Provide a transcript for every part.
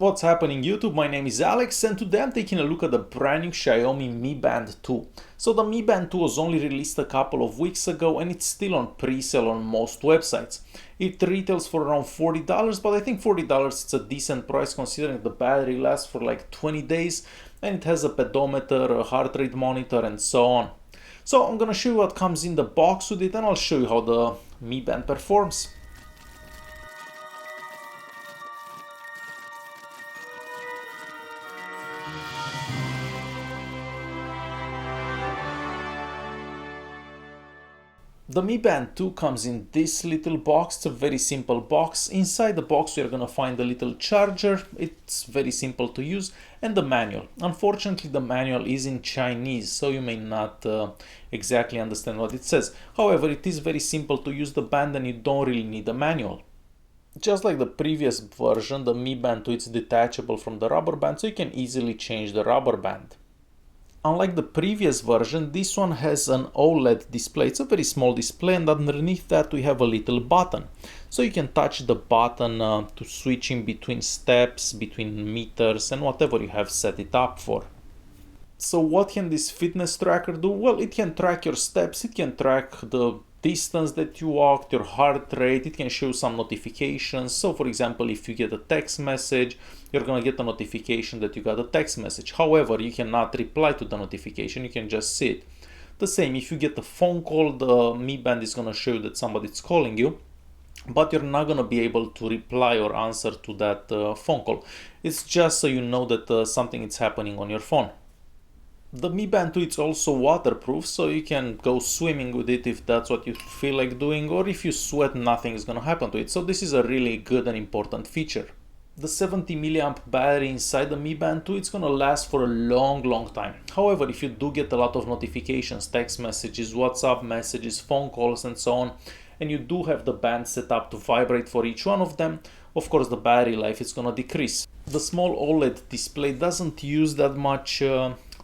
What's happening YouTube? My name is Alex and today I'm taking a look at the brand new Xiaomi Mi Band 2. So the Mi Band 2 was only released a couple of weeks ago and it's still on pre-sale on most websites. It retails for around $40, but I think $40 is a decent price considering the battery lasts for like 20 days and it has a pedometer, a heart rate monitor and so on. So I'm gonna show you what comes in the box with it and I'll show you how the Mi Band performs. The Mi Band 2 comes in this little box. It's a very simple box. Inside the box we are going to find a little charger. It's very simple to use, and the manual. Unfortunately the manual is in Chinese, so you may not exactly understand what it says. However, it is very simple to use the band and you don't really need a manual. Just like the previous version, the Mi Band 2 is detachable from the rubber band, so you can easily change the rubber band. Unlike the previous version, this one has an OLED display. It's a very small display and underneath that we have a little button. So you can touch the button to switch in between steps, between meters and whatever you have set it up for. So what can this fitness tracker do? Well, it can track your steps, it can track the distance that you walked, your heart rate, it can show some notifications. So for example, if you get a text message, you're gonna get a notification that you got a text message. However, you cannot reply to the notification, you can just see it. The same, if you get a phone call, the Mi Band is gonna show you that somebody's calling you, but you're not gonna be able to reply or answer to that phone call. It's just so you know that something is happening on your phone. The Mi Band 2 is also waterproof, so you can go swimming with it if that's what you feel like doing, or if you sweat, nothing is gonna happen to it. So this is a really good and important feature. The 70 mAh battery inside the Mi Band 2, it's gonna last for a long time. However, if you do get a lot of notifications, text messages, WhatsApp messages, phone calls and so on, and you do have the band set up to vibrate for each one of them, of course the battery life is gonna decrease. The small OLED display doesn't use that much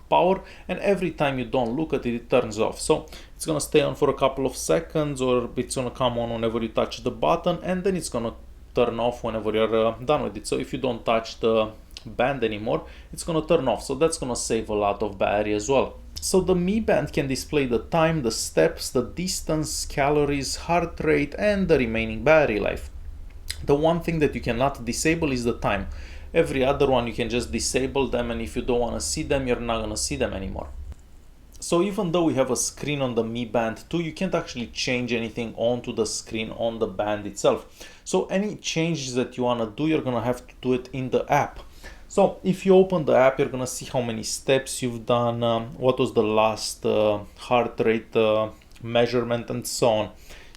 power, and every time you don't look at it, it turns off. So it's gonna stay on for a couple of seconds, or it's gonna come on whenever you touch the button, and then it's gonna turn off whenever you're done with it. So if you don't touch the band anymore, it's gonna turn off. So that's gonna save a lot of battery as well. So the Mi Band can display the time, the steps, the distance, calories, heart rate, and the remaining battery life. The one thing that you cannot disable is the time. Every other one you can just disable them, and if you don't want to see them, you're not going to see them anymore. So even though we have a screen on the Mi Band 2, you can't actually change anything onto the screen on the band itself. So any changes that you want to do, you're going to have to do it in the app. So if you open the app, you're going to see how many steps you've done, what was the last heart rate measurement and so on.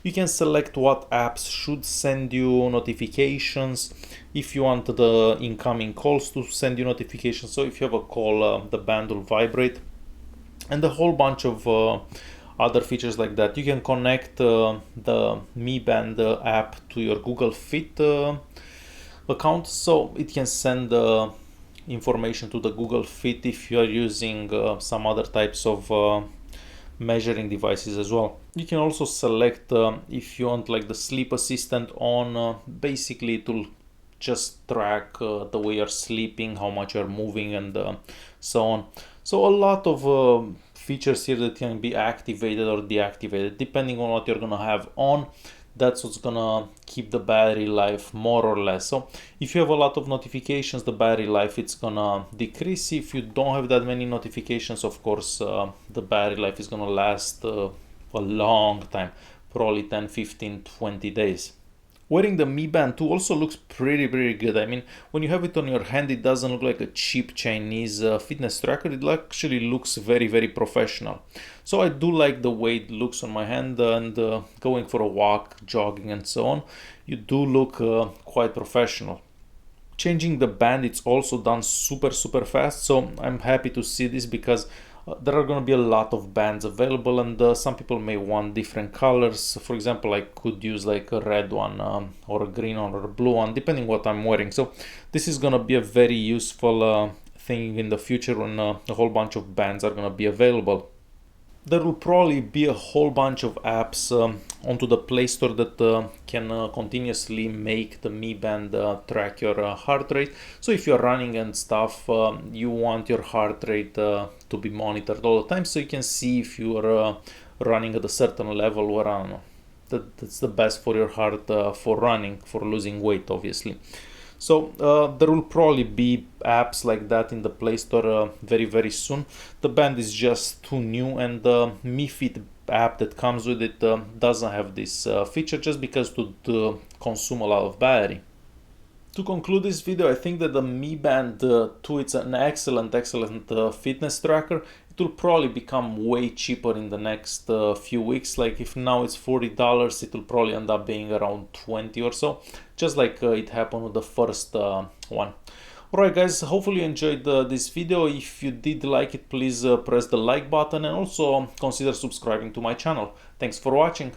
You can select what apps should send you notifications, if you want the incoming calls to send you notifications. So if you have a call, the band will vibrate, and a whole bunch of other features like that. You can connect the Mi Band app to your Google Fit account, so it can send information to the Google Fit if you are using some other types of measuring devices as well. You can also select if you want like the sleep assistant on. Basically it will just track the way you're sleeping, how much you're moving and so on. So a lot of features here that can be activated or deactivated depending on what you're gonna have on. That's what's gonna keep the battery life more or less. So if you have a lot of notifications, the battery life it's gonna decrease. If you don't have that many notifications, of course the battery life is gonna last a long time, probably 10, 15, 20 days. Wearing the Mi Band 2 also looks pretty good. I mean, when you have it on your hand, it doesn't look like a cheap Chinese fitness tracker. It actually looks very professional. So I do like the way it looks on my hand, and going for a walk, jogging and so on, you do look quite professional. Changing the band, it's also done super fast. So I'm happy to see this because there are going to be a lot of bands available, and some people may want different colors. For example, I could use like a red one or a green one or a blue one, depending what I'm wearing. So this is going to be a very useful thing in the future when a whole bunch of bands are going to be available. There will probably be a whole bunch of apps onto the Play Store that can continuously make the Mi Band track your heart rate. So if you're running and stuff, you want your heart rate to be monitored all the time, so you can see if you're running at a certain level where I don't know, that's the best for your heart for running, for losing weight, obviously. So there will probably be apps like that in the Play Store very soon. The band is just too new, and the Mi Fit app that comes with it doesn't have this feature, just because to consume a lot of battery. To conclude this video, I think that the Mi Band 2 it's an excellent fitness tracker. It will probably become way cheaper in the next few weeks. Like if now it's $40, it will probably end up being around 20 or so, just like it happened with the first one. Alright guys, hopefully you enjoyed this video. If you did like it, please press the like button and also consider subscribing to my channel. Thanks for watching.